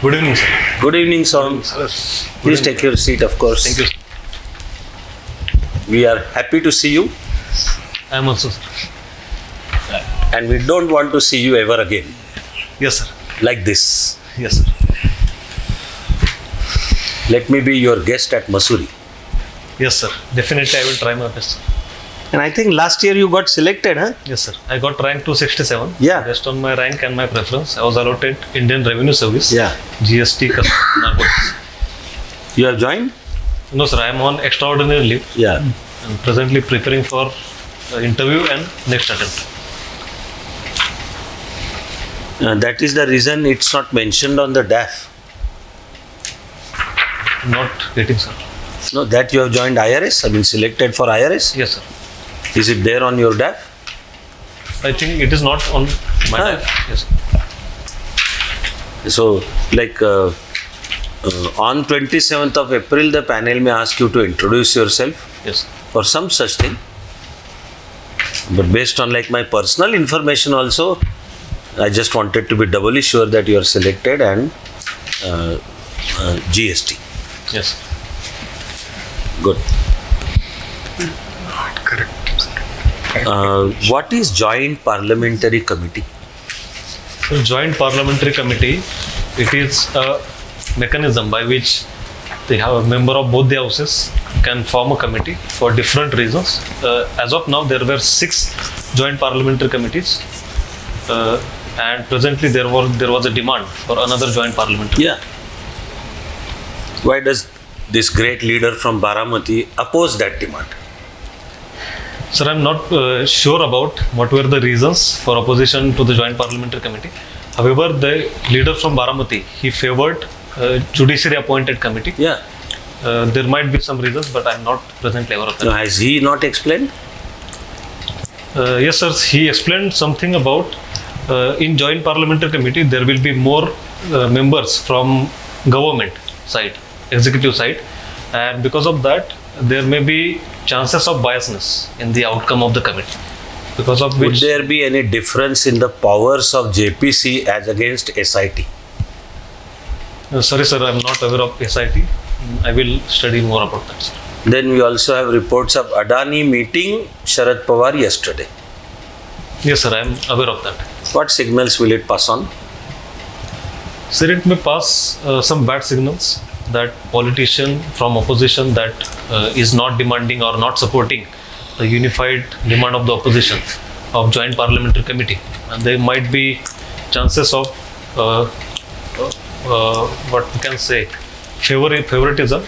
Good evening, sir. Good evening, Soham. Please take your seat, of course. Thank you. We are happy to see you, I am also, sir. and we don't want to see you ever again Yes, sir. like this. Yes, sir. Let me be your guest at Mussoorie. Yes, sir. Definitely, I will try my best. And I think last year you got selected, huh? Yes, sir. I got rank 267. Yeah. Based on my rank and my preference, I was allotted Indian Revenue Service. Yeah. GST, Customs, Narcotics. You have joined? No, sir. I am on extraordinary leave. Yeah. I'm presently preparing for interview and next attempt. That is the reason it's not mentioned on the DAF. Not getting, sir. No, that you have joined IRS, I mean selected for IRS. Yes, sir. Is it there on your DAF? I think it is not on my Ah. tab. Yes, sir. So, like on 27th of April, the panel may ask you to introduce yourself Yes, sir. or some such thing. But based on like my personal information also, I just wanted to be doubly sure that you are selected and GST. Yes, sir. Good. What is Joint Parliamentary Committee? So, Joint Parliamentary Committee, it is a mechanism by which they have a member of both the houses can form a committee for different reasons. As of now, there were 6 joint parliamentary committees, and presently there was a demand for another joint parliamentary. Yeah. Why does this great leader from Baramati oppose that demand? Sir, I'm not sure about what were the reasons for opposition to the joint parliamentary committee. However, the leader from Baramati, he favored judiciary appointed committee. Yeah. There might be some reasons, but I'm not presently aware of that. No, has he not explained? Yes, sir. He explained something about in joint parliamentary committee there will be more members from government side, executive side, and because of that there may be chances of biasness in the outcome of the committee. Because of Would which, there be any difference in the powers of JPC as against SIT? sorry, sir, I'm not aware of SIT. I will study more about that, sir. Then we also have reports of Adani meeting Sharad Pawar yesterday. Yes, sir, I am aware of that. What signals will it pass on? Sir, it may pass some bad signals that politician from opposition that is not demanding or not supporting the unified demand of the opposition of joint parliamentary committee, and there might be chances of what we can say favoritism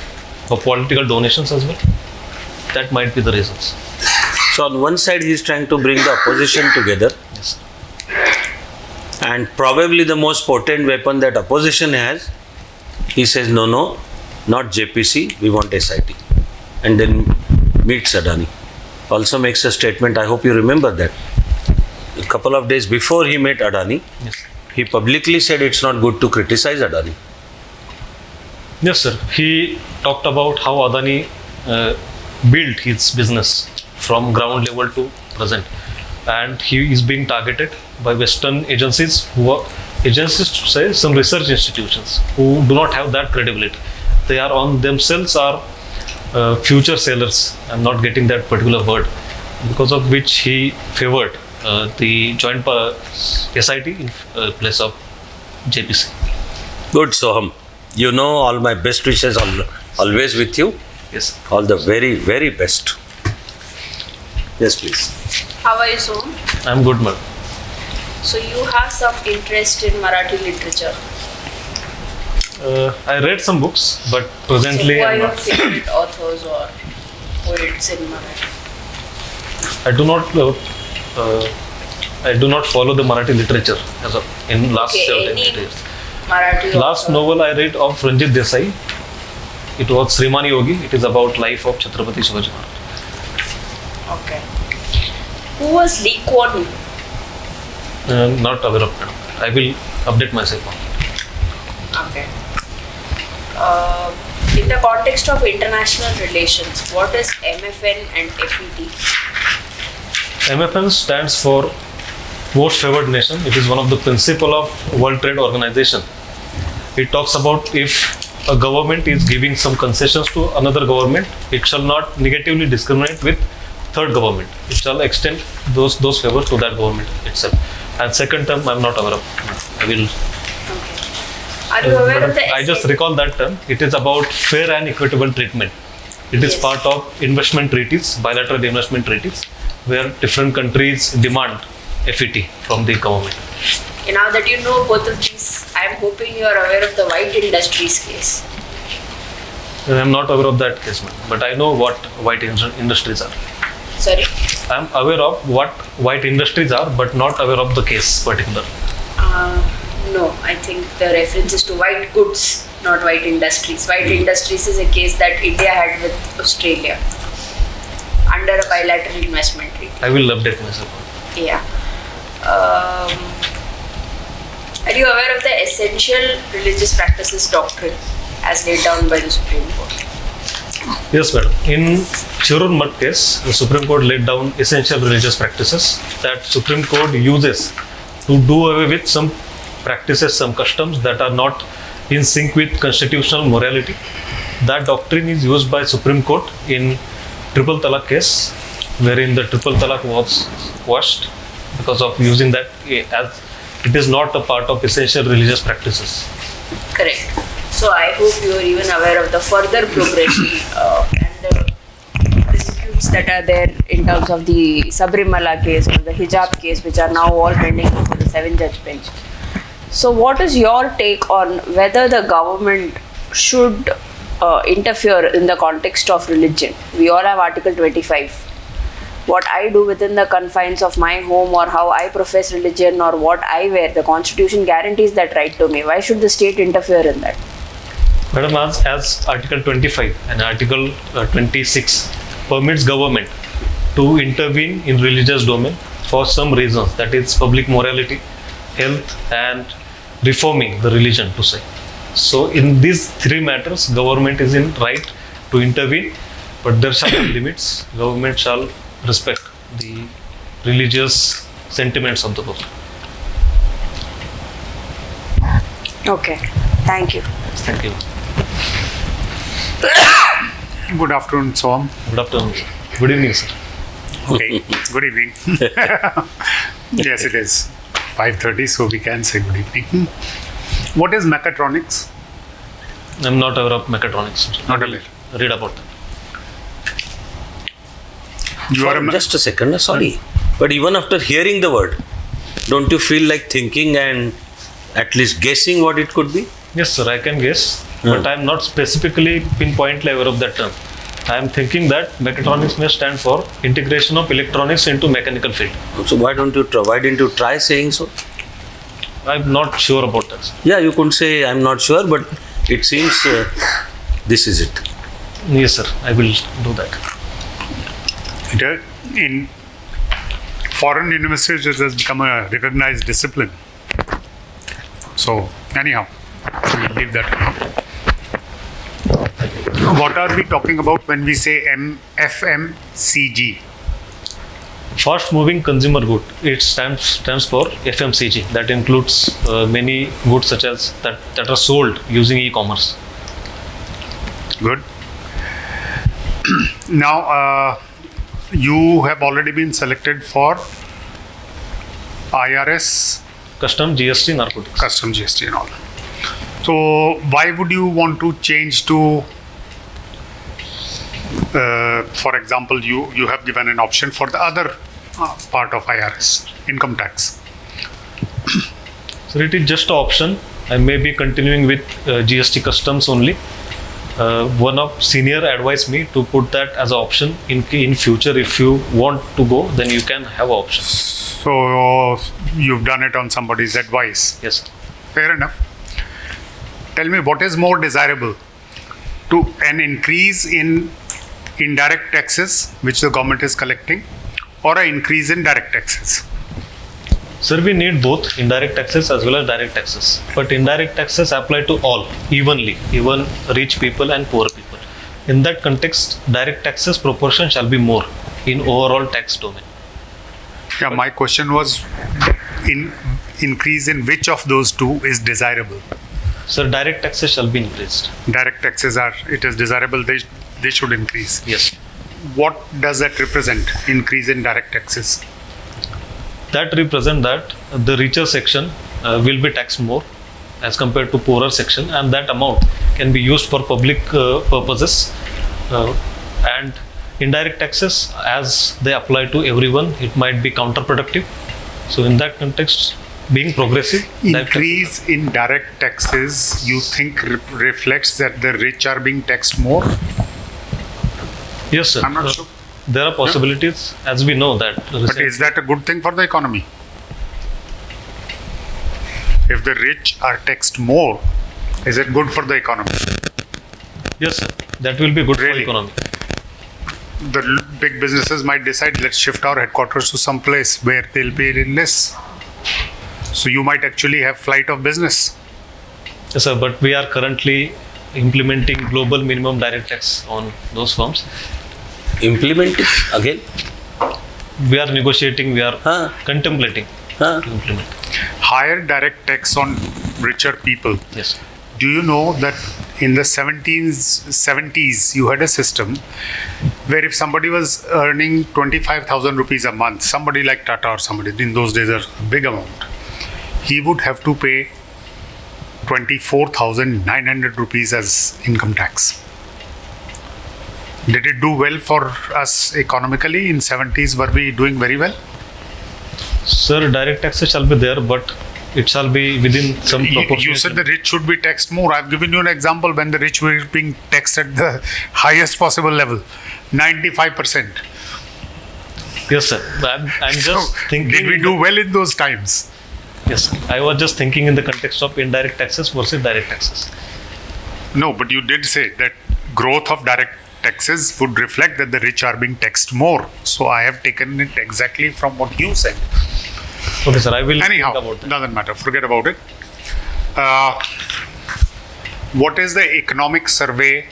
of political donations as well. That might be the reasons. So on one side he is trying to bring the opposition together, Yes. and probably the most potent weapon that opposition has, he says no, not JPC, we want SIT, and then meets Adani. Also makes a statement, I hope you remember that. A couple of days before he met Adani, Yes. he publicly said it's not good to criticize Adani. Yes, sir. He talked about how Adani built his business from ground level to present, and he is being targeted by Western agencies who are agencies to say some research institutions who do not have that credibility. They are on themselves are future sellers. I'm not getting that particular word, because of which he favored the joint SIT in place of JPC. Good, Soham. You know all my best wishes always with you. Yes. All the very, very best. Yes, please. How are you, Soham? I'm good, madam. So you have some interest in Marathi literature. I read some books, but So presently who are I'm your not. favorite authors or poets in Marathi? I do not follow the Marathi literature as of in last Okay, 7 any years. Marathi Last author? novel I read of Ranjit Desai. It was Srimani Yogi. It is about life of Chhatrapati Shivaji Maharaj. Okay. Who was Lee Kuan Yew? Not aware of that. I will update myself on it. Okay. In the context of international relations, what is MFN and FET? MFN stands for Most Favored Nation. It is one of the principle of World Trade Organization. it talks about if a government is giving some concessions to another government, it shall not negatively discriminate with third government. It shall extend those favors to that government itself. And second term, I'm not aware of. I will. Are you aware of the I just recall that term. It is about fair and equitable treatment. It is Yes. part of investment treaties, bilateral investment treaties, where different countries demand FET from the government. Now that you know both of these, I'm hoping you are aware of the white industries case. I'm not aware of that case, ma'am, but I know what white industries are. Sorry? I'm aware of what white industries are, but not aware of the case particular. No, I think the reference is to white goods, not white industries. White industries is a case that India had with Australia under a bilateral investment treaty. I will update myself. Yeah. Are you aware of the essential religious practices doctrine as laid down by the Supreme Court? Yes, madam. In Chirur Mutt case, the Supreme Court laid down essential religious practices that Supreme Court uses to do away with some practices, some customs that are not in sync with constitutional morality. That doctrine is used by Supreme Court in Triple Talaq case, wherein the Triple Talaq was quashed because of using that as it is not a part of essential religious practices. Correct. So I hope you are even aware of the further progression and the disputes that are there in terms of the Sabrimala case or the hijab case, which are now all pending before the 7-judge bench. So what is your take on whether the government should interfere in the context of religion? We all have Article 25. What I do within the confines of my home or how I profess religion or what I wear, the Constitution guarantees that right to me. Why should the state interfere in that? Madam, as Article 25 and Article 26 permits government to intervene in religious domain for some reasons, that is public morality, health and reforming the religion to say. So in these three matters, government is in right to intervene, but there shall be limits. Government shall respect the religious sentiments of the people. Okay, thank you. Thank you. Good afternoon, Soham. Good afternoon, sir. Good evening, sir. Okay, good evening. Yes, it is 5:30, so we can say good evening. What is mechatronics? I'm not aware of mechatronics, sir. Not I will aware. read about that. You are a Just a second, sorry. But even after hearing the word, don't you feel like thinking and at least guessing what it could be? Yes, sir, I can guess, but I'm not specifically pinpointly aware of that term. I'm thinking that mechatronics may stand for integration of electronics into mechanical field. So why didn't you try saying so? I'm not sure about that, sir. Yeah, you could say I'm not sure, but it seems this is it. Yes, sir, I will do that. in foreign universities, it has become a recognized discipline. So anyhow, we'll leave that. What are we talking about when we say FMCG? Fast moving consumer good. It stands for FMCG. That includes many goods such as that are sold using e-commerce. Good. Now, you have already been selected for IRS, Custom, GST, narcotics. custom GST and all. So, why would you want to change to, for example, you have given an option for the other part of IRS, income tax. So it is just an option. I may be continuing with GST customs only. One of senior advised me to put that as an option in future. If you want to go, then you can have an option. So, you've done it on somebody's advice. Yes, sir. Fair enough. Tell me, what is more desirable? To an increase in indirect taxes, which the government is collecting, or an increase in direct taxes? Sir, we need both indirect taxes as well as direct taxes. But indirect taxes apply to all evenly, even rich people and poor people. In that context, direct taxes proportion shall be more in overall tax domain. Yeah, my question was, increase in which of those two is desirable? Sir, direct taxes shall be increased. Direct taxes are, it is desirable, they should increase. Yes. What does that represent, increase in direct taxes? That represent that the richer section will be taxed more as compared to poorer section, and that amount can be used for public purposes. And indirect taxes, as they apply to everyone, it might be counterproductive. So in that context, being progressive, Increase in direct taxes, you think reflects that the rich are being taxed more? yes, sir. I'm not sure. There are possibilities, as we know that. But is that a good thing for the economy? If the rich are taxed more, is it good for the economy? Yes, sir. That will be good Really? for economy. The big businesses might decide, let's shift our headquarters to some place where they'll pay less. So you might actually have flight of business. Yes, sir. But we are currently implementing global minimum direct tax on those firms. Implement it again. We are negotiating. We are Huh. contemplating Huh? to implement. Higher direct tax on richer people. Yes. Do you know that in the 70s you had a system where if somebody was earning 25,000 rupees a month, somebody like Tata or somebody, in those days a big amount, he would have to pay 24,900 rupees as income tax. Did it do well for us economically in 70s? Were we doing very well? Sir, direct taxes shall be there, but it shall be within some proportion. You said the rich should be taxed more. I've given you an example when the rich were being taxed at the highest possible level, 95%. Yes, sir. I'm just thinking. Did we do well in those times? Yes, sir. I was just thinking in the context of indirect taxes versus direct taxes. No, but you did say that growth of direct taxes would reflect that the rich are being taxed more. So I have taken it exactly from what you said. Okay, sir. I will Anyhow, think about that. doesn't matter. Forget about it. What is the economic survey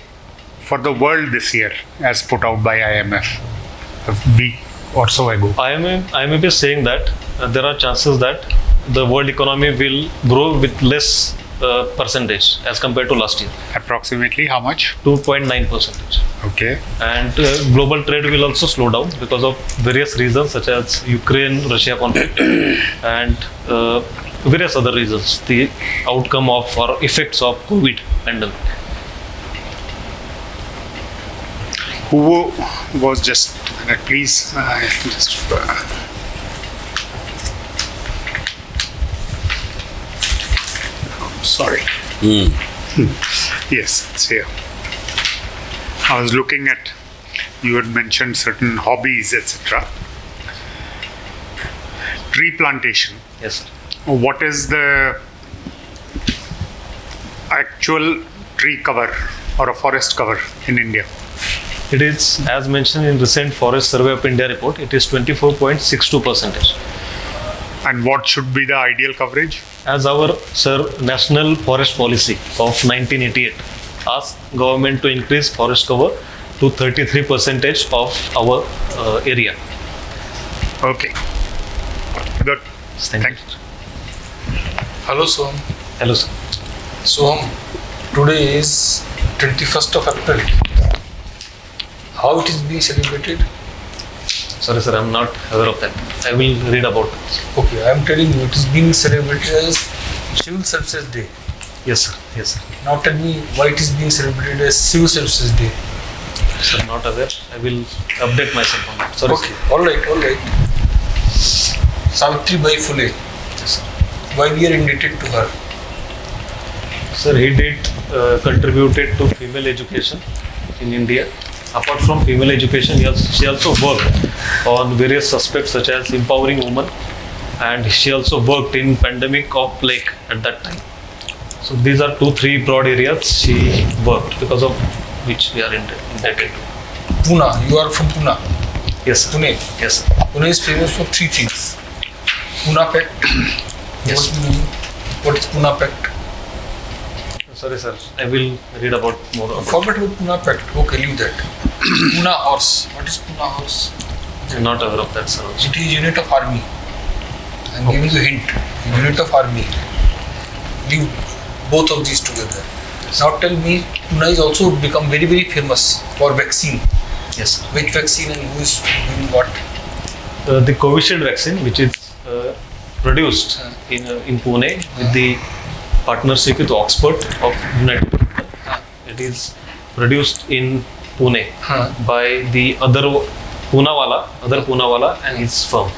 for the world this year as put out by IMF a week or so ago? IMF is saying that there are chances that the world economy will grow with less percentage as compared to last year, Approximately how much? 2.9%. Okay. And global trade will also slow down because of various reasons such as Ukraine-Russia conflict and various other reasons, the outcome of or effects of COVID pandemic. Who was just, please, sorry. Yes, it's here. I was looking at, you had mentioned certain hobbies, etc. Tree plantation. Yes, sir. What is the actual tree cover or a forest cover in India? It is, as mentioned in recent Forest Survey of India report, it is 24.62%. And what should be the ideal coverage? As our, sir, National Forest Policy of 1988 asked government to increase forest cover to 33% of our area. Okay. Good. Thank you. Hello, Soham. Hello, sir. Soham, today is 21st of April. How it is being celebrated? Sorry, sir, I'm not aware of that. I will read about it. Okay, I am telling you, it is being celebrated as Civil Services Day. Yes, sir. Yes, sir. Now tell me why it is being celebrated as Civil Services Day. Sir, not aware. I will update myself on that. Sorry, Okay, all right. Savitri Bai Phule, sir. why we are indebted to her? Sir, he did contributed to female education in India. Apart from female education, she also worked on various aspects such as empowering women, and she also worked in pandemic of plague at that time. So these are 2-3 broad areas she worked, because of which we are indebted to. Pune, you are from Pune. Yes, sir. Pune. Yes, sir. Pune is famous for 3 things. Pune Pact. Yes. What is Pune Pact? Sorry, sir. I will read about more about Forget about Pune Pact. Okay, leave that. Pune Horse. What is Pune Horse? it. I'm not aware of that, sir. Also. It is unit of army. I'm giving you a hint. Unit of army. Leave both of these together. Now tell me, Pune is also become very very famous for vaccine. Yes, sir. Which vaccine and who is doing what? The Covishield vaccine, which is produced in Pune with the partnership with Oxford of United Kingdom. It is produced in Pune by the other Poonawalla and his firm.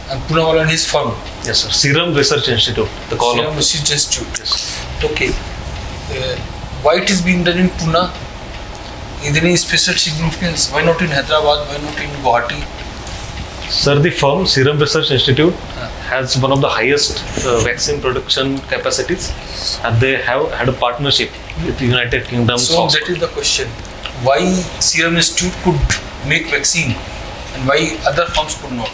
And Poonawalla and his firm. Yes, sir. Serum Research Institute. The call Serum of Research Institute. yes. Okay. Why it is being done in Pune? Is there any special significance? Why not in Hyderabad? Why not in Guwahati? Sir, the firm Serum Research Institute has one of the highest vaccine production capacities, and they have had a partnership with the United Kingdom. So Oxford. that is the question. Why Serum Institute could make vaccine and why other firms could not?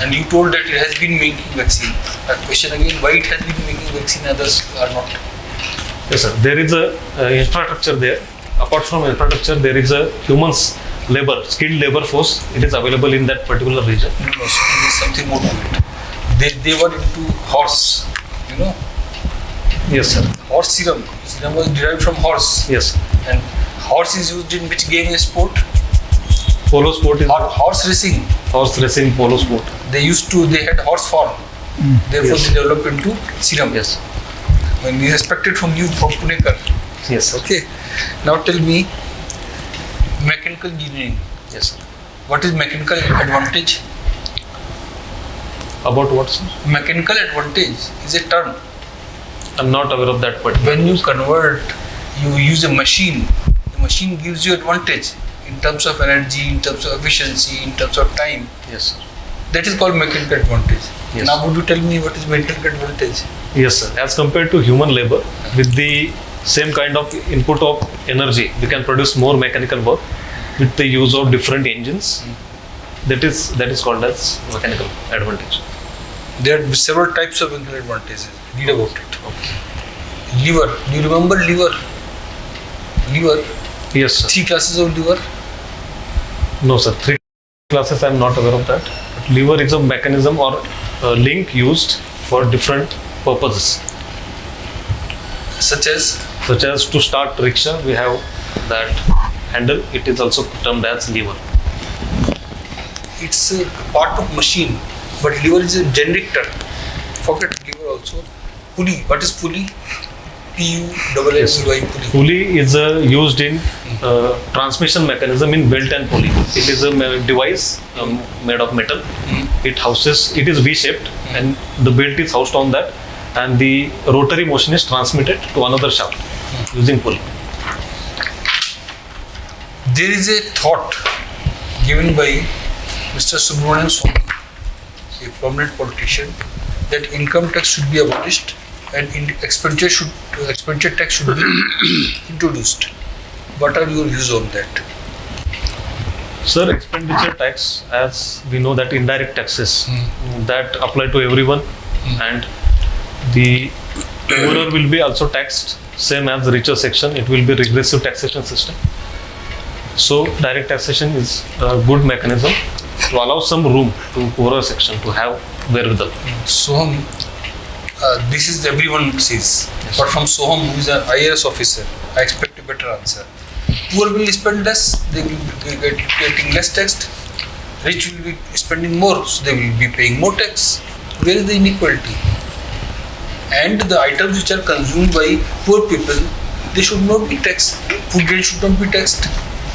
And you told that it has been making vaccine. That question again, why it has been making vaccine, others are not? Yes, sir. There is a infrastructure there. Apart from infrastructure, there is a humans labor, skilled labor force. It is available in that particular region. No, so there is something more to it. They were into horse, you know, Yes, sir. horse serum. Serum was derived from horse. Yes. And horse is used in which game is sport? Polo sport is Horse racing. horse racing polo sport. They had horse form. Therefore, Yes. they developed into serum. Yes. When we respected from you from Punekar. Yes, sir. Okay. Now tell me, mechanical engineering. Yes, sir. What is mechanical advantage? About what, sir? Mechanical advantage is a term. I'm not aware of that particular. When you convert, you use a machine. The machine gives you advantage in terms of energy, in terms of efficiency, in terms of time. Yes, sir. That is called mechanical advantage. Yes. Now would you tell me what is mechanical advantage? Yes, sir. As compared to human labor, with the same kind of input of energy, we can produce more mechanical work with the use of different engines. That is called as mechanical advantage. There are several types of mechanical advantages. Read about it. Liver. Do you remember liver? Liver. Yes, sir. 3 classes of liver. No, sir. 3 classes, I'm not aware of that. But lever is a mechanism or a link used for different purposes, Such as to start rickshaw. We have that handle. It is also termed as lever. it's a part of machine, but liver is a generic term. Forget liver also. Pulley. What is pulley? P-U-L-L-E-Y, pulley. Pulley is used in transmission mechanism in belt and pulley. It is a device made of metal. It is V-shaped, and the belt is housed on that, and the rotary motion is transmitted to another shaft using pulley. There is a thought given by Mr. Subramanian Soham, a prominent politician, that income tax should be abolished and expenditure tax should be introduced. What are your views on that? Sir, expenditure tax, as we know that indirect taxes that apply to everyone, and the poorer will be also taxed, same as the richer section. It will be regressive taxation system. So direct taxation is a good mechanism to allow some room to poorer section to have wherewithal. Soham, this is everyone says, but from Soham, who is an IAS officer, I expect a better answer. Poor will spend less, they will be getting less taxed. Rich will be spending more, so they will be paying more tax. Where is the inequality? And the items which are consumed by poor people, they should not be taxed. Food grain should not be taxed.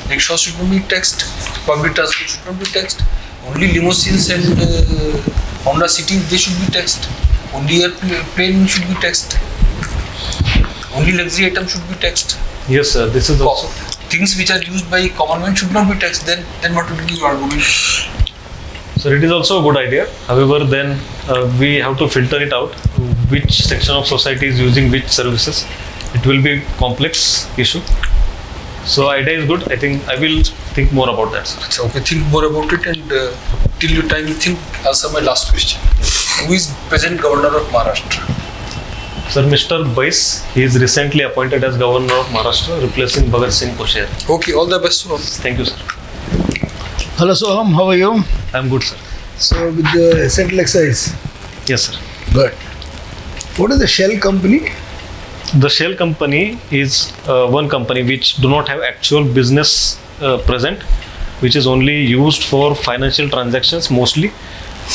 Rickshaws should not be taxed. Public transport should not be taxed. Only limousines and Honda Cities, they should be taxed. Only airplane should be taxed. Only luxury items should be taxed. Yes, sir. This is also. Things which are used by common man should not be taxed. Then what would be your argument? So it is also a good idea. However, then we have to filter it out. Which section of society is using which services? It will be complex issue. So idea is good. I think I will think more about that, sir. So, okay, think more about it, and till your time you think, answer my last question. Who is present governor of Maharashtra? Sir, Mr. Bais, he is recently appointed as governor of Maharashtra, replacing Bhagat Singh Koshar. Okay, all the best. Thank you, sir. Hello Soham, how are you? I'm good, sir. So with the central excise, Yes, sir. good. What is the shell company? The shell company is one company which do not have actual business present, which is only used for financial transactions mostly,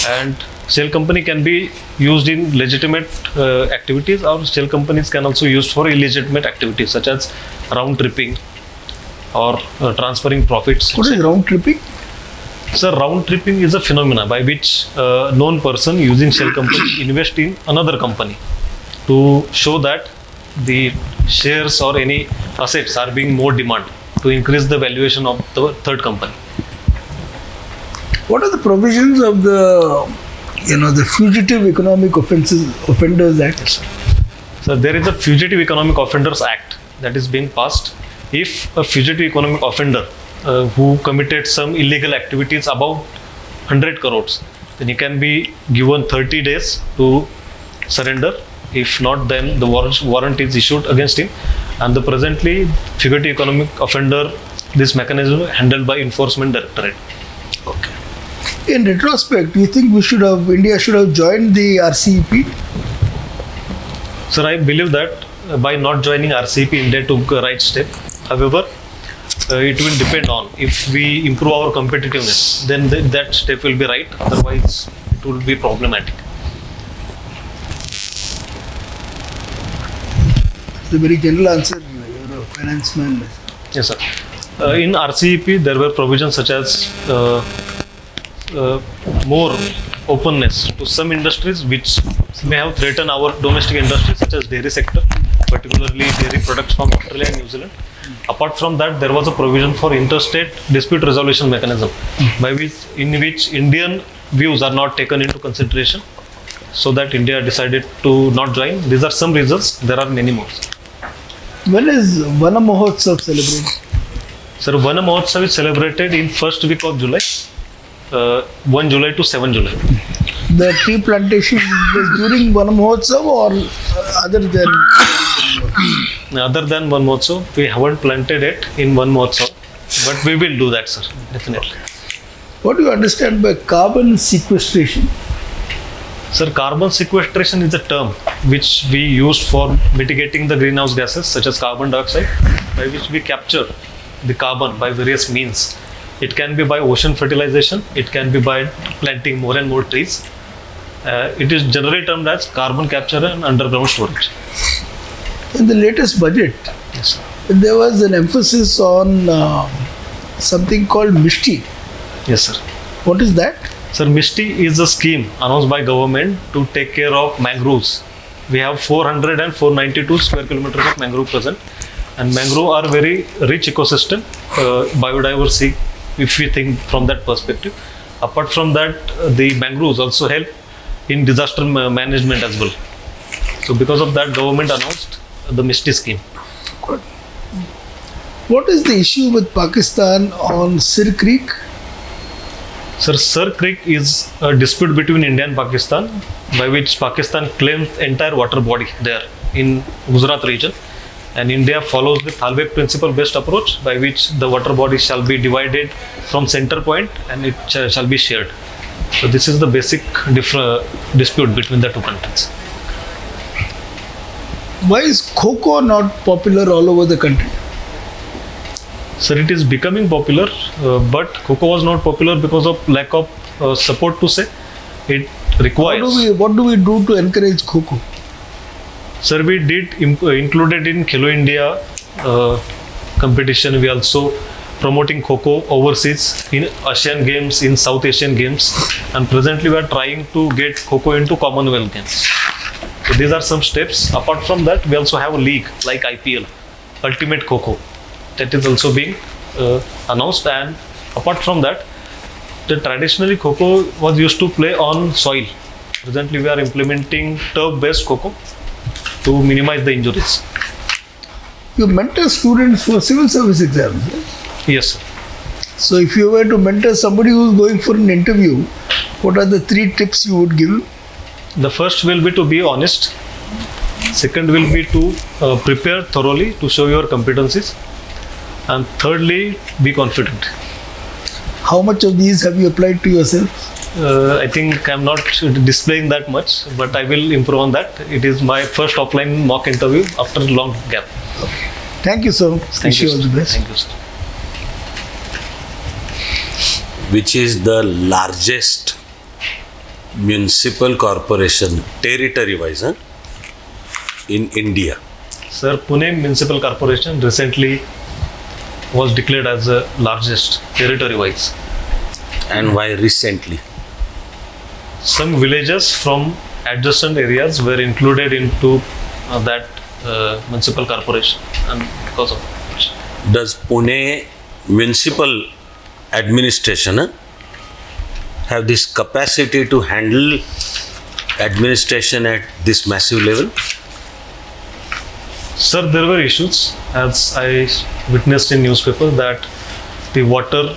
and shell company can be used in legitimate activities, or shell companies can also used for illegitimate activities such as round tripping or transferring profits. What is round tripping? So round tripping is a phenomena by which a known person using shell company invest in another company to show that the shares or any assets are being more demand to increase the valuation of the third company. What are the provisions of the Fugitive Economic Offenders Act? So there is a Fugitive Economic Offenders Act that is being passed. If a fugitive economic offender who committed some illegal activities above 100 crores, then he can be given 30 days to surrender. If not, then the warrant is issued against him. And the presently fugitive economic offender, this mechanism handled by Enforcement Directorate. Okay. In retrospect, do you think India should have joined the RCEP? Sir, I believe that by not joining RCEP, India took a right step. However, it will depend on if we improve our competitiveness, then that step will be right. Otherwise, it will be problematic. It's a very general answer. You're a finance man. Yes, sir. In RCEP, there were provisions such as more openness to some industries which may have threatened our domestic industry, such as dairy sector, particularly dairy products from Australia and New Zealand. Apart from that, there was a provision for interstate dispute resolution mechanism, in which Indian views are not taken into consideration, so that India decided to not join. These are some reasons. There are many more. When is Vana Mahotsav celebrated? Sir, Vana Mahotsav is celebrated in first week of July, 1 July to 7 July. The tree plantation is during Vana Mahotsav or other than? Other than Van Mahotsav, we haven't planted it in Van Mahotsav, but we will do that, sir, definitely. What do you understand by carbon sequestration? Sir, carbon sequestration is a term which we use for mitigating the greenhouse gases such as carbon dioxide, by which we capture the carbon by various means. It can be by ocean fertilization, it can be by planting more and more trees. It is generally termed as carbon capture and underground storage. In the latest budget, Yes, sir. there was an emphasis on something called Mishti. Yes, sir. What is that? Sir, Mishti is a scheme announced by government to take care of mangroves. We have 400 and 492 square kilometers of mangrove present, and mangrove are very rich ecosystem, biodiversity, if we think from that perspective. Apart from that, the mangroves also help in disaster management as well. So because of that, government announced the Mishti scheme. Good. What is the issue with Pakistan on Sir Creek? Sir, Sir Creek is a dispute between India and Pakistan, by which Pakistan claims entire water body there in Gujarat region, and India follows the Thalbek principle based approach, by which the water body shall be divided from center point and it shall be shared. So this is the basic dispute between the two countries. Why is cocoa not popular all over the country? Sir, it is becoming popular, but cocoa was not popular because of lack of support to say. It requires. What do we do to encourage cocoa? Sir, we did included in Khelo India competition. We also promoting cocoa overseas in Asian Games, in South Asian Games, and presently we are trying to get cocoa into Commonwealth Games. So these are some steps. Apart from that, we also have a league like IPL, Ultimate Cocoa, that is also being announced. And apart from that, traditionally cocoa was used to play on soil. Presently, we are implementing turf-based cocoa to minimize the injuries. You mentor students for civil service exams. Right? Yes, sir. So if you were to mentor somebody who is going for an interview, what are the 3 tips you would give him? The first will be to be honest. Second will be to prepare thoroughly to show your competencies. And thirdly, be confident. How much of these have you applied to yourself? I think I'm not displaying that much, but I will improve on that. It is my first offline mock interview after a long gap. Thank you, sir. Wish you all the sir. best. Thank you, sir. Which is the largest municipal corporation territory-wise in India? Sir, Pune Municipal Corporation recently was declared as the largest territory-wise. And why recently? Some villages from adjacent areas were included into that municipal corporation, and because of which. Does Pune municipal administration have this capacity to handle administration at this massive level? Sir, there were issues, as I witnessed in newspaper, that the water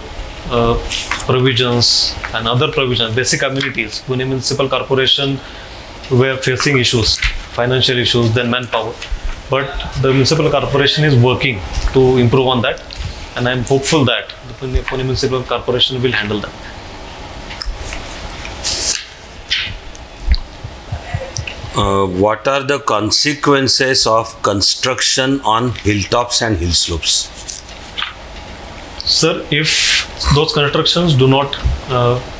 provisions and other provisions, basic amenities, Pune Municipal Corporation were facing issues, financial issues, then manpower. But the municipal corporation is working to improve on that, and I am hopeful that the Pune Municipal Corporation will handle that. What are the consequences of construction on hilltops and hill slopes? Sir, if those constructions do not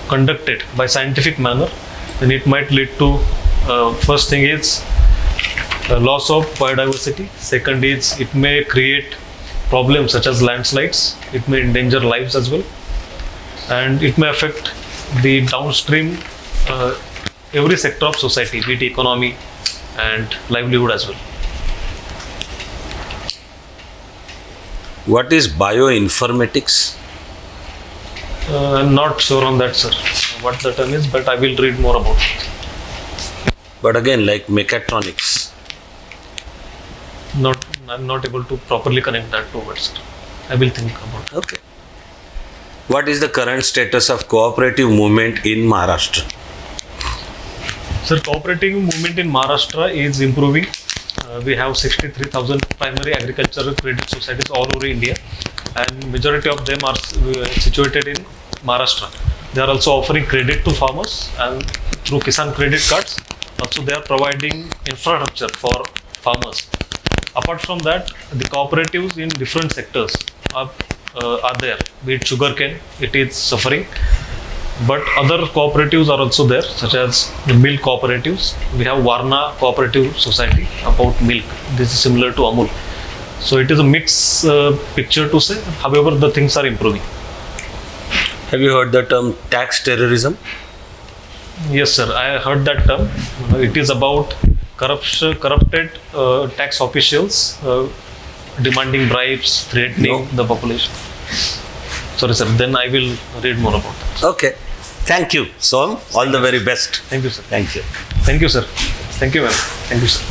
conducted by scientific manner, then it might lead to first thing is loss of biodiversity. Second is it may create problems such as landslides. It may endanger lives as well, and it may affect the downstream every sector of society, be it economy and livelihood as well. What is bioinformatics? I'm not sure on that, sir, what the term is, but I will read more about it. But again, like mechatronics. I'm not able to properly connect that to words, sir. I will think about it. Okay. What is the current status of cooperative movement in Maharashtra? Sir, cooperative movement in Maharashtra is improving. We have 63,000 primary agricultural credit societies all over India, and majority of them are situated in Maharashtra. They are also offering credit to farmers, and through Kisan credit cards, also they are providing infrastructure for farmers. Apart from that, the cooperatives in different sectors are there. Be it sugarcane, it is suffering. But other cooperatives are also there, such as the milk cooperatives. We have Varna Cooperative Society about milk. This is similar to Amul. So it is a mixed picture to say. However, the things are improving. Have you heard the term tax terrorism? Yes, sir. I heard that term. It is about corrupted tax officials demanding bribes, threatening the population. Sorry, sir. Then I will read more about that. Okay. Thank you, Soham. All the very best. Thank you, sir. Thank you. Thank you, sir. Thank you, ma'am. Thank you, sir.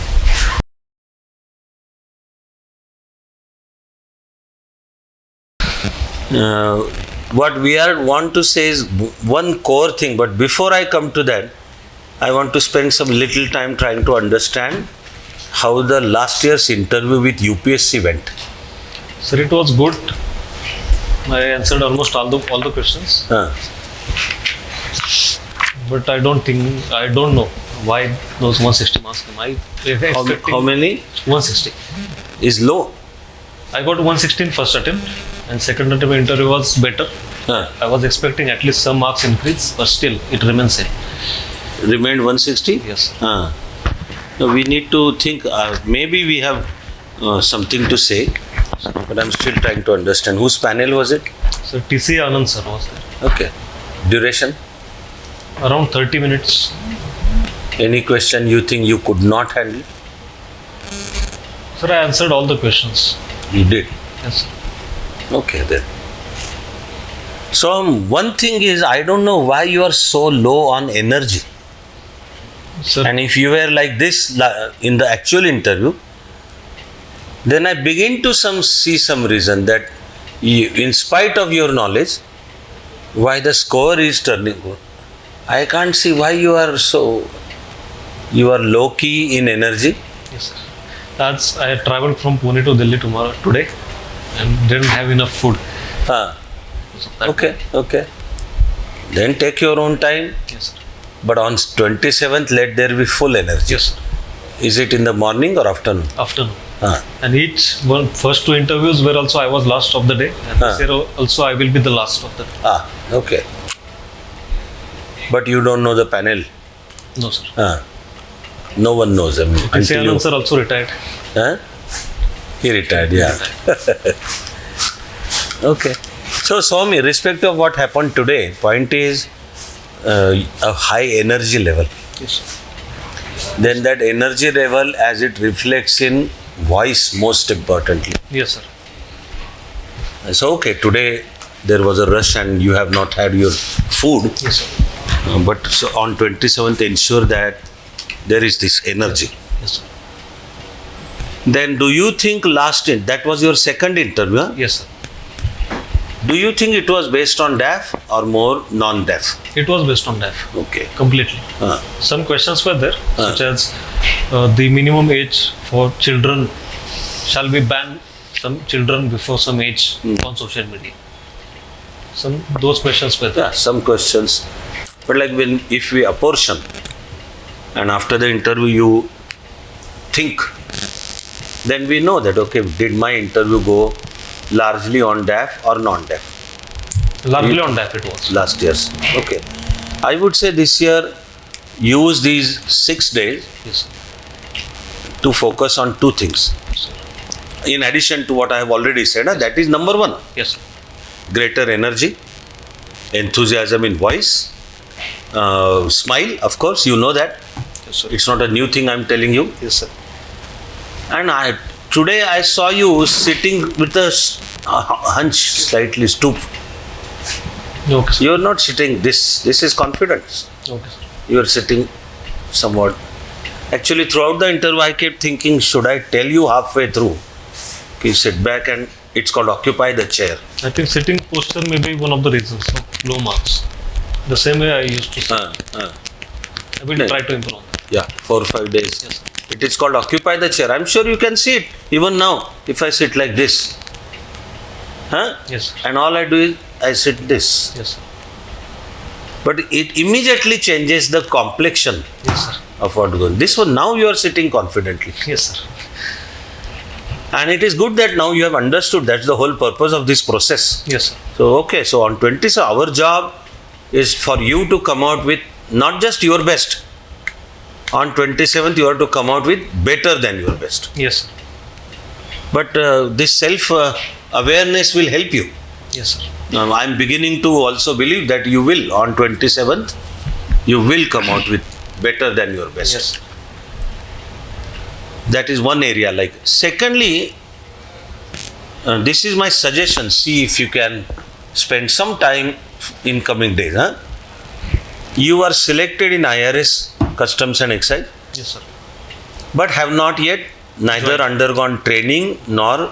What we want to say is one core thing, but before I come to that, I want to spend some little time trying to understand how the last year's interview with UPSC went. Sir, it was good. I answered almost all the questions, but I don't know why those 160 marks came. How many? 160. Is low. I got 160 in first attempt, and second attempt interview was better. I was expecting at least some marks increase, but still it remains same. Remained 160? Yes. No, we need to think, maybe we have something to say, but I'm still trying to understand. Whose panel was it? So TC Anand sir was there. Okay. Duration? Around 30 minutes. Any question you think you could not handle? Sir, I answered all the questions. You did? Yes. Okay then. So one thing is, I don't know why you are so low on energy. Sir, And if you were like this in the actual interview, then I begin to see some reason that in spite of your knowledge, why the score is turning good. I can't see why you are low key in energy. yes, sir. I traveled from Pune to Delhi today, and didn't have enough food. So that- Okay. Then take your own time. Yes, sir. But on 27th, let there be full energy. Yes, sir. Is it in the morning or afternoon? Afternoon. Ah. And first 2 interviews were also I was last of the day, and this year also I will be the last of the day. Okay. But you don't know the panel. No, sir. No one knows. I mean, PC Anand sir also retired. He retired, yeah. Okay. So, Soham, irrespective of what happened today, point is a high energy level. Yes, sir. Then that energy level, as it reflects in voice, most importantly. Yes, sir. So, okay, today there was a rush and you have not had your food. Yes, sir. But so on 27th, ensure that there is this energy. Yes, sir. Then do you think that was your second interview? Huh? Yes, sir. Do you think it was based on DAF or more non-DAF? It was based on DAF. Okay. Completely. Some questions were there, such as the minimum age for children shall be banned some children before some age on social media. Those questions were there. Yeah, some questions. But like if we apportion and after the interview you think, then we know that, okay, did my interview go largely on DAF or non-DAF? Largely on DAF it was. Last year's. Okay. I would say this year use these 6 days Yes, sir. to focus on 2 things. In addition to what I have already said, that is number 1. Yes, sir. Greater energy, enthusiasm in voice, smile, of course, you know that. Yes, sir. It's not a new thing I'm telling you. Yes, sir. And today I saw you sitting with a hunch, slightly stoop. Okay, sir. You're not sitting this is confidence. Okay, sir. You're sitting somewhat. Actually, throughout the interview, I kept thinking, should I tell you halfway through? Okay, sit back, and it's called occupy the chair. I think sitting posture may be one of the reasons of low marks. The same way I used to sit. I will try to improve. Yeah, 4 or 5 days. Yes, sir. It is called occupy the chair. I'm sure you can see it even now if I sit like this. Yes, sir. And all I do is I sit this. Yes, sir. But it immediately changes the complexion Yes, sir. of what goes. This one, now you are sitting confidently. Yes, sir. And it is good that now you have understood that's the whole purpose of this process. Yes, sir. So, okay, so on 20, so our job is for you to come out with not just your best. On 27th, you have to come out with better than your best. Yes, sir. But this self-awareness will help you. Yes, sir. Now, I'm beginning to also believe that you will, on 27th, you will come out with better than your best. Yes, sir. That is one area. Like, secondly, this is my suggestion. See if you can spend some time in coming days. You are selected in IRS, Customs and Excise, Yes, sir. but have not yet neither Joined. undergone training nor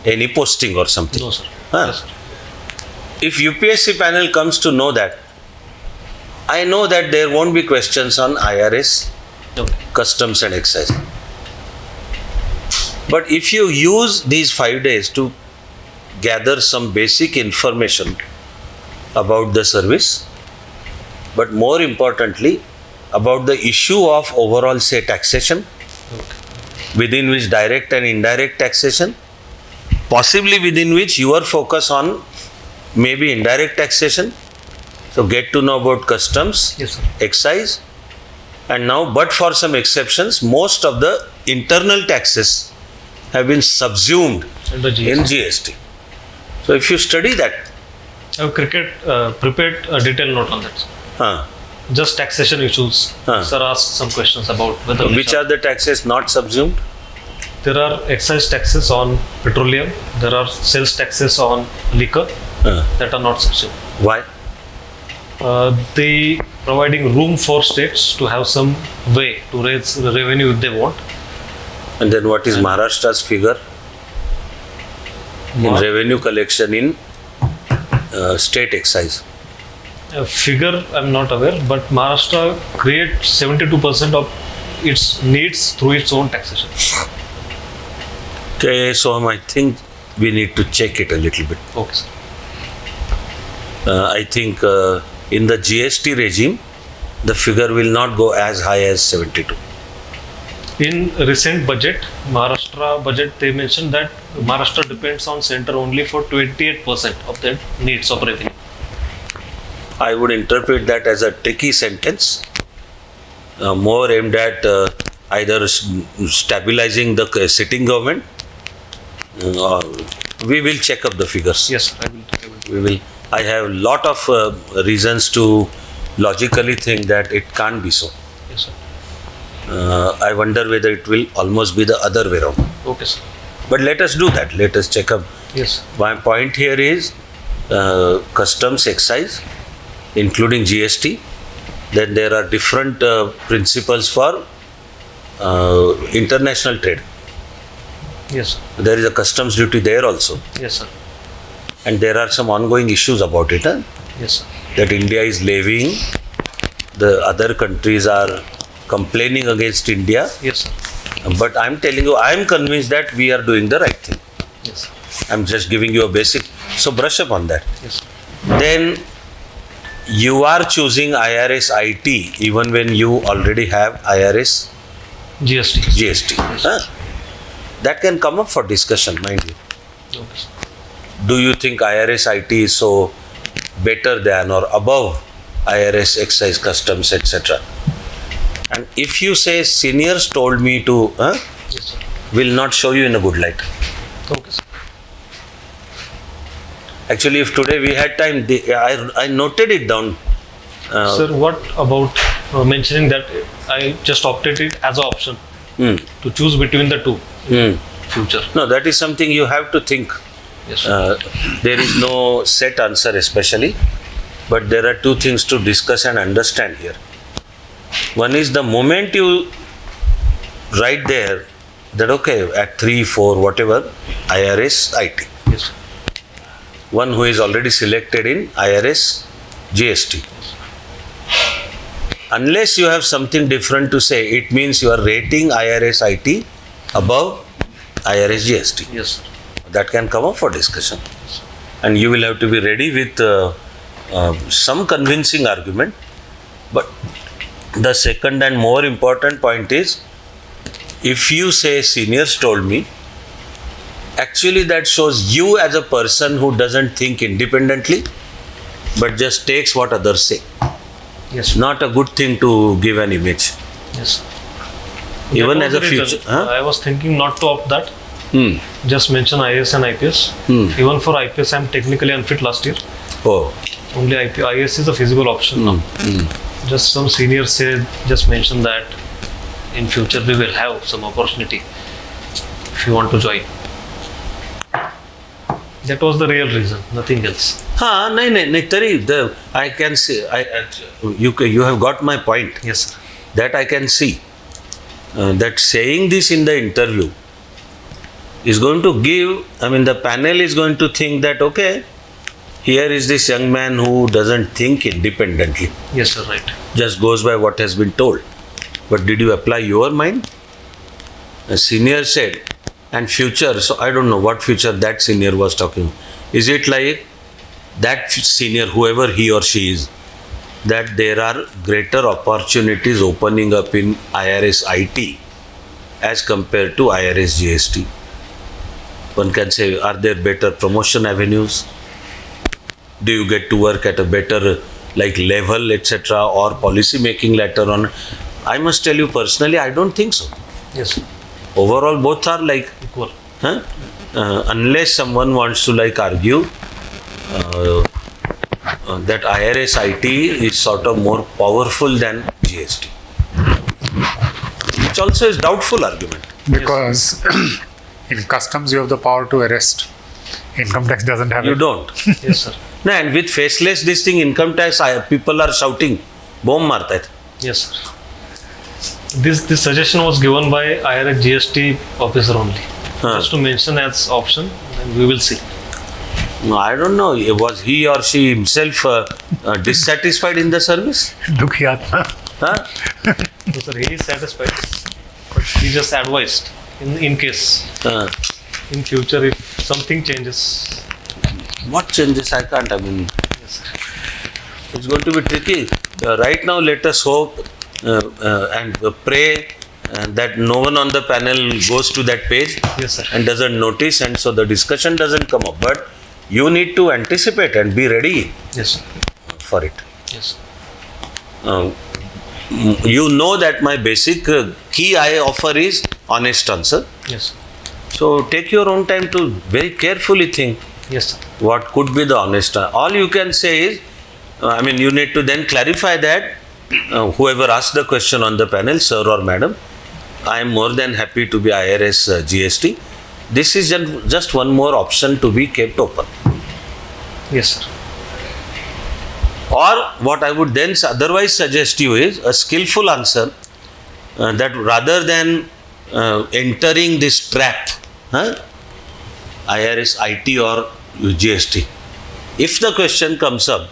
any posting or something. No, sir. Huh? Yes, sir. If UPSC panel comes to know that, I know that there won't be questions on IRS, Okay. Customs and Excise. But if you use these 5 days to gather some basic information about the service, but more importantly, about the issue of overall, say, taxation, within which direct and indirect taxation, possibly within which your focus on maybe indirect taxation. So get to know about customs, Yes, sir. excise, and now, but for some exceptions, most of the internal taxes have been subsumed And the GST. in GST. So if you study that, I have prepared a detailed note on that, sir. Just taxation issues. Sir asked some questions about whether which are the taxes not subsumed? there are excise taxes on petroleum, there are sales taxes on liquor that are not subsumed. Why? They providing room for states to have some way to raise revenue if they want. And then what is Maharashtra's figure in revenue collection in state excise? Figure I'm not aware, but Maharashtra creates 72% of its needs through its own taxation. Okay, so I think we need to check it a little bit. Okay, sir. I think in the GST regime, the figure will not go as high as 72. In recent budget, Maharashtra budget, they mentioned that Maharashtra depends on center only for 28% of their needs of revenue. I would interpret that as a tricky sentence, more aimed at either stabilizing the sitting government. We will check up the figures. Yes, sir, I will. We will. I have lot of reasons to logically think that it can't be so. Yes, sir. I wonder whether it will almost be the other way around. Okay, sir. But let us do that. Let us check up. Yes. My point here is customs, excise, including GST. Then there are different principles for international trade. Yes, sir. There is a customs duty there also. Yes, sir. And there are some ongoing issues about it. Yes, sir. That India is levying, the other countries are complaining against India. Yes, sir. But I'm telling you, I'm convinced that we are doing the right thing. Yes, sir. I'm just giving you a basic. So brush up on that. Yes, sir. Then you are choosing IRS IT even when you already have IRS GST. GST. Huh? That can come up for discussion, mind you. Okay, sir. Do you think IRS IT is so better than or above IRS excise customs, etc.? And if you say seniors told me to, Yes, sir. will not show you in a good light. Okay, sir. Actually, if today we had time, I noted it down. Sir, what about mentioning that I just opted it as an option Hmm. to choose between the two in future? No, that is something you have to think. Yes, sir. There is no set answer, especially, but there are two things to discuss and understand here. One is the moment you write there that okay, at 3, 4, whatever, IRS IT. Yes, sir. One who is already selected in IRS GST. Unless you have something different to say, it means you are rating IRS IT above IRS GST. Yes, sir. That can come up for discussion. And you will have to be ready with some convincing argument. But the second and more important point is, if you say seniors told me, actually that shows you as a person who doesn't think independently, but just takes what others say. Yes, sir. Not a good thing to give an image. Yes, sir. Even That as was a the reason. future. Huh? I was thinking not to opt that. Hmm. Just mention IAS and IPS. Even for IPS, I'm technically unfit last year. Oh. Only IAS is a feasible option now. Just some seniors said, just mention that in future we will have some opportunity if you want to join. That was the real reason, nothing else. I can see. You have got my point. Yes, sir. That I can see. That saying this in the interview is going to give, the panel is going to think that, okay, here is this young man who doesn't think independently, Yes, sir, right. just goes by what has been told. But did you apply your mind? A senior said, and future, so I don't know what future that senior was talking. Is it like that senior, whoever he or she is, that there are greater opportunities opening up in IRS IT as compared to IRS GST? One can say, are there better promotion avenues? Do you get to work at a better level, etc., or policy making later on? I must tell you personally, I don't think so. Yes, sir. Overall, both are Equal. unless someone wants to argue that IRS IT is sort of more powerful than GST, which also is doubtful argument. Because in customs you have the power to arrest. Income tax doesn't have You it. don't. Yes, sir. No, and with faceless this thing, income tax, people are shouting, bomb marta hai. Yes, sir. This suggestion was given by IRS GST officer only. Just to mention as option, and we will see. No, I don't know. Was he or she himself dissatisfied in the service? Dukhi Atma. Huh? So, sir, he is satisfied, but he just advised in case in future if something changes. What changes? I can't. Yes, sir. It's going to be tricky. Right now, let us hope and pray that no one on the panel goes to that page Yes, sir. and doesn't notice, and so the discussion doesn't come up. But you need to anticipate and be ready Yes, sir. for it. Yes. You know that my basic key I offer is honest answer. Yes. So take your own time to very carefully think Yes, sir. what could be the honest answer. All you can say is, you need to then clarify that whoever asked the question on the panel, sir or madam, I am more than happy to be IRS GST. This is just one more option to be kept open. Yes, sir. Or what I would then otherwise suggest you is a skillful answer that rather than entering this trap, IRS, IT or GST, if the question comes up,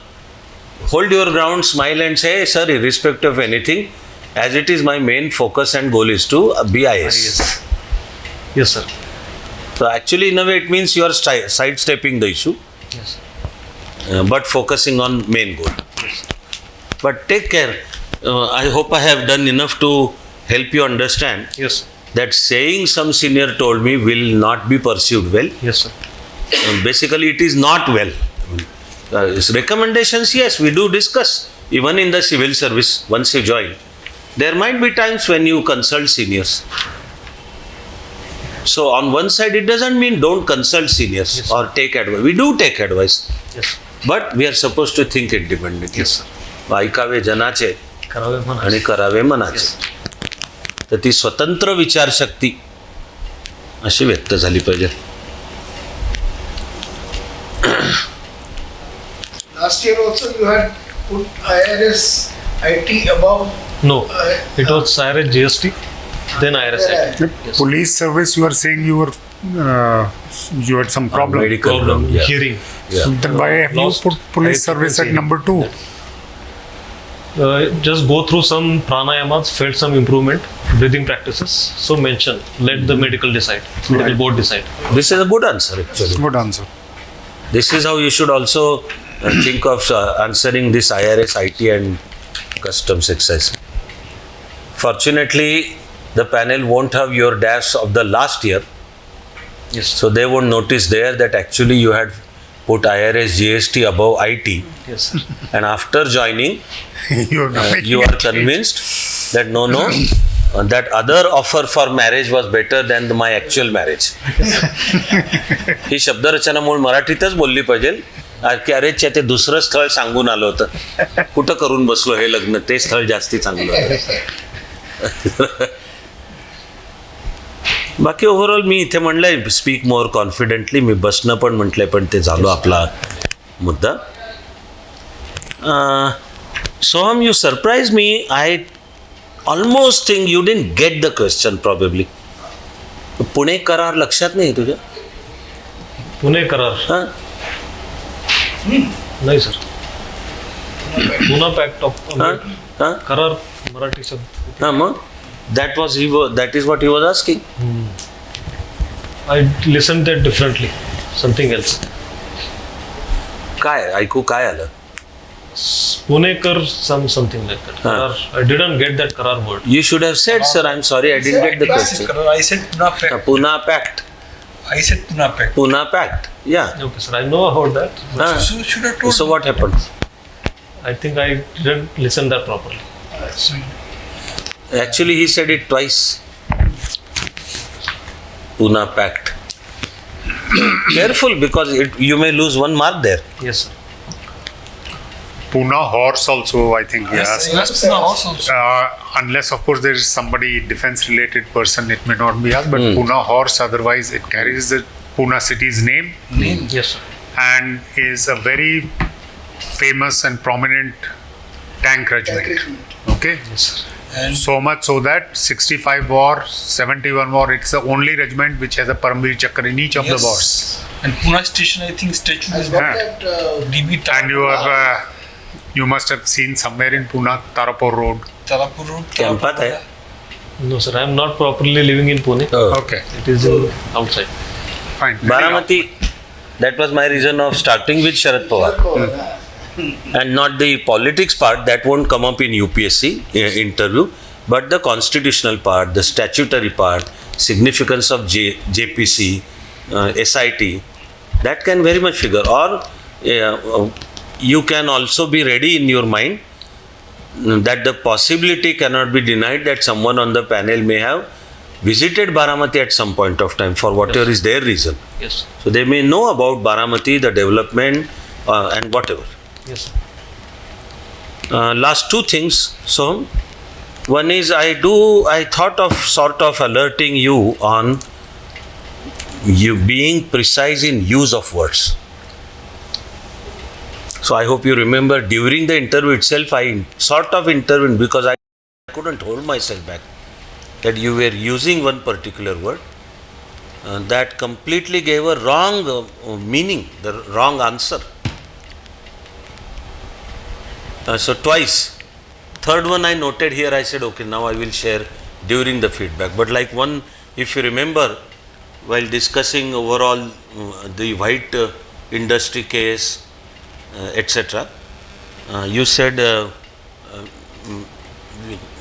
hold your ground, smile and say, sir, irrespective of anything, as it is my main focus and goal is to be IS. Yes. Yes, sir. So actually in a way it means you are sidestepping the issue, Yes. but focusing on main goal. But take care. I hope I have done enough to help you understand Yes. that saying some senior told me will not be pursued well. Yes, sir. Basically it is not well. Recommendations, yes, we do discuss. Even in the civil service, once you join, there might be times when you consult seniors. So on one side, it doesn't mean don't consult seniors Yes. or take advice. We do take advice, Yes. but we are supposed to think independently. Yes, sir. ऐकावे जनाचे करावे म्हणा. आणि करावे मनाचे. तर ती स्वतंत्र विचारशक्ती अशी व्यक्त झाली पाहिजे. Last year also you had put IRS IT above. No, it was IRS GST, then IRS IT. Yes. Police service, you are saying you had some problem. Medical Problem, yeah. hearing. Yeah. Then why have you Lost put police high service at frequency. number 2? Just go through some pranayamas, felt some improvement, breathing practices. So mention, let the medical board decide. This is a good answer actually. Good answer. This is how you should also think of answering this IRS, IT and customs exercise. Fortunately, the panel won't have your dash of the last year. Yes. So they won't notice there that actually you had put IRS, GST above IT. Yes, sir. And after joining, You are not making you a are change. convinced that no, that other offer for marriage was better than my actual marriage. ही शब्दरचना मूळ मराठीतच बोलली पाहिजे की अरे ते दुसरं स्थळ सांगून आलं होतं, कुठं करून बसलो हे लग्न, ते स्थळ जास्ती चांगलं होतं. बाकी ओव्हरऑल मी इथे म्हणलंय स्पीक मोर कॉन्फिडेंटली, मी बसणं पण म्हटलंय, पण ते झालो आपला मुद्दा. Soham, you surprised me. I almost think you didn't get the question probably. Pune करार लक्षात नाही तुझ्या? पुणे करार हां? नाही सर. पुणे पॅक्ट ऑफ हां? हां? करार मराठी शब्द. हां मग? That is what he was asking. I listened that differently. Something else. काय ऐकू काय आलं? Punekar, something like that. Karar. I didn't get that Karar word. You should have said, sir, I'm sorry, I didn't get the question. I said Pune Pact. Pune Pact. I said Pune Pact. Pune Pact. Yeah. Okay, sir. I know about that. But Huh? So should have told So what happened? I think I didn't listen that properly. Actually, he said it twice. Pune Pact. Careful, because you may lose one mark there. Yes, sir. Pune horse also, I think he asked. Yes, Pune horse also. Unless, of course, there is somebody defense-related person, it may not be asked. But Pune horse, otherwise, it carries the Pune city's name Yes, sir. and is a very famous and prominent tank regiment. Okay. Yes, sir. And So much so that 65 war, 71 war, it's the only regiment which has a Paramveer Chakra in each of the wars. And Pune station, I think statue is Yeah. DB And you must have seen somewhere in Pune, Tarapur Road. Tarapur Road. Campat hai? No, sir. I am not properly living in Pune. Oh. Okay, It is in outside. fine. Baramati. That was my reason of starting with Sharad Pawar. and not the politics part, that won't come up in UPSC interview, but the constitutional part, the statutory part, significance of JPC, SIT, that can very much figure. Or you can also be ready in your mind that the possibility cannot be denied that someone on the panel may have visited Baramati at some point of time for whatever is their reason. Yes. So they may know about Baramati, the development, and whatever. Yes. Last two things, Soham. One is I thought of sort of alerting you on you being precise in use of words. So I hope you remember during the interview itself I sort of intervened because I couldn't hold myself back that you were using one particular word that completely gave a wrong meaning, the wrong answer. So twice. Third one I noted here, I said, okay, now I will share during the feedback. But like one, if you remember, while discussing overall the white industry case, etc., you said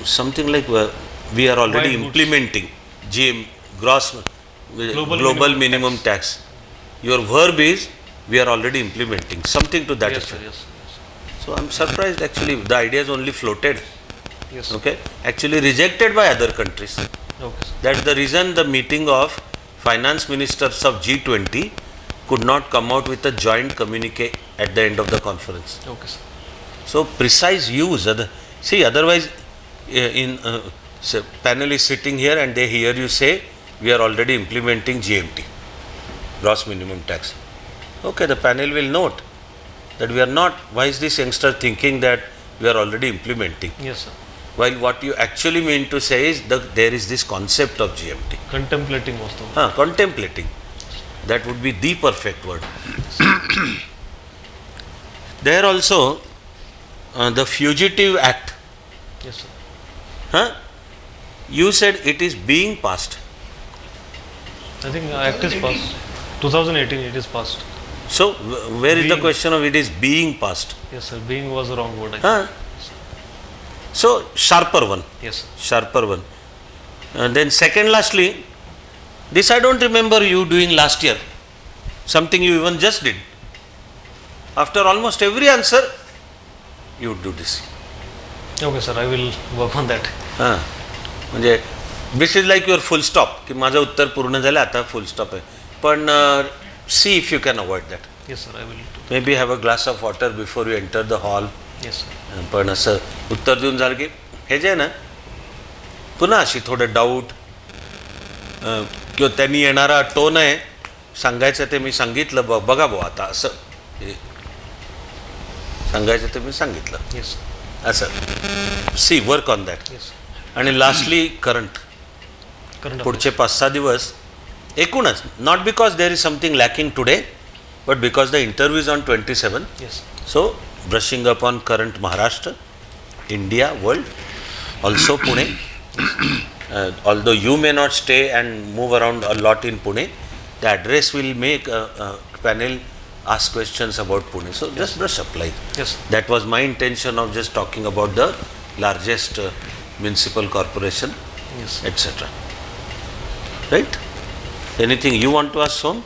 something like we are already implementing GM, global minimum tax. Your verb is we are already implementing, something to that Yes, effect. sir, yes. So I'm surprised actually the ideas only floated. Yes. Sir. Okay, actually rejected by other countries. Okay. Sir. That's the reason the meeting of finance ministers of G20 could not come out with a joint communique at the end of the conference. Okay. Sir. So precise use. See, otherwise, panel is sitting here and they hear you say we are already implementing GMT, gross minimum tax. Okay, the panel will note that we are not. Why is this youngster thinking that we are already implementing? Yes, sir. While what you actually mean to say is that there is this concept of GMT. Contemplating was the word. Contemplating. That would be the perfect word. There also, the Fugitive Act. Yes, sir. You said it is being passed. I think Act is passed. 2018 it is passed. So, where is the Being. question of it is being passed? Yes, sir. Being was the wrong word. I think. So, sharper one. Yes, sir. Sharper one. Then second lastly, this I don't remember you doing last year. Something you even just did. After almost every answer, you do this. Okay, sir. I will work on that. म्हणजे this is like your full stop की माझं उत्तर पूर्ण झालं आता full stop आहे पण see if you can avoid that Yes, sir. I will do. May be have a glass of water before you enter the hall Yes, sir. पण असं उत्तर देऊन झालं की हे जे आहे ना पुन्हा अशी थोडं डाऊट किंवा त्यांनी येणारा टोन आहे सांगायचं ते मी सांगितलं बघा भाऊ आता असं सांगायचं ते मी सांगितलं Yes, sir. असं सी वर्क ऑन दॅट Yes. आणि लास्टली करंट Current पुढचे 5-6 दिवस एकूणच not because there is something lacking today but because the interview is on 27 affairs. Yes. So brushing up on current Maharashtra India world also Pune although you may not stay and move around a lot in Pune, the address will make a panel ask questions about Pune. So just brush up like. Yes. That was my intention of just talking about the largest municipal corporation, Yes. etc. Right? Anything you want to ask, Soham?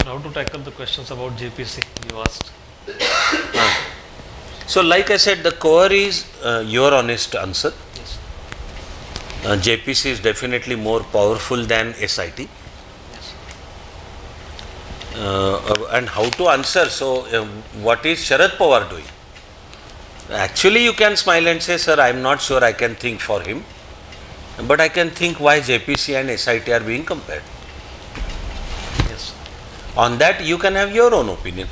How to tackle the questions about JPC you asked? So like I said, the core is your honest answer. Yes. JPC is definitely more powerful than SIT. Yes. And how to answer? So, what is Sharad Pawar doing? Actually, you can smile and say, sir, I am not sure I can think for him. But I can think why JPC and SIT are being compared. Yes. On that, you can have your own opinion.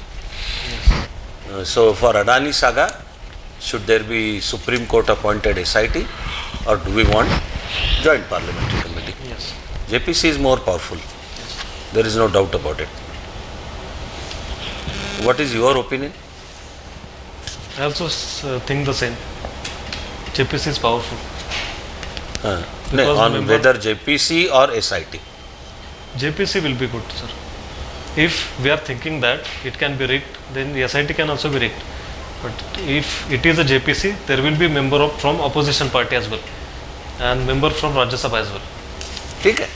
Yes. So, for Adani saga, should there be Supreme Court appointed SIT or do we want joint parliamentary committee? Yes. JPC is more powerful. There is no doubt about it. What is your opinion? I also think the same. JPC is powerful. No, Because on member- whether JPC or SIT. JPC will be good, sir. If we are thinking that it can be rigged, then the SIT can also be rigged. But if it is a JPC, there will be member of from opposition party as well, and member from Rajya Sabha as well. ठीक है.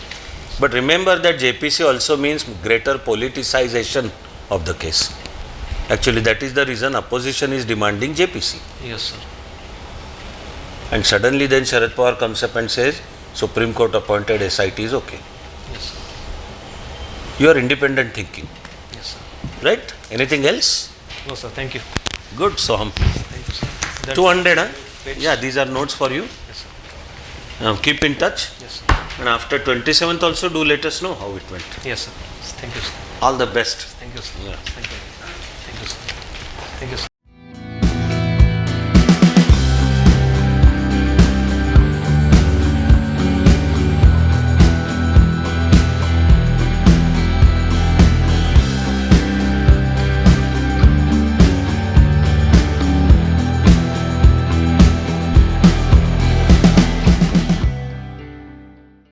But remember that JPC also means greater politicization of the case. Actually, that is the reason opposition is demanding JPC. Yes, sir. And suddenly then Sharad Pawar comes up and says, Supreme Court appointed SIT is okay. Yes, sir. Your independent thinking. Yes, sir. Right? Anything else? No, sir. Thank you. Good, Soham. Thank you, sir. That's 200, huh? Page. Yeah, these are notes for you. Yes, sir. Keep in touch. Yes, sir. And after 27th also do let us know how it went. Yes, sir. Thank you, sir. All the best. Thank you, sir. Yeah. Thank you. Thank you, sir. Thank you, sir.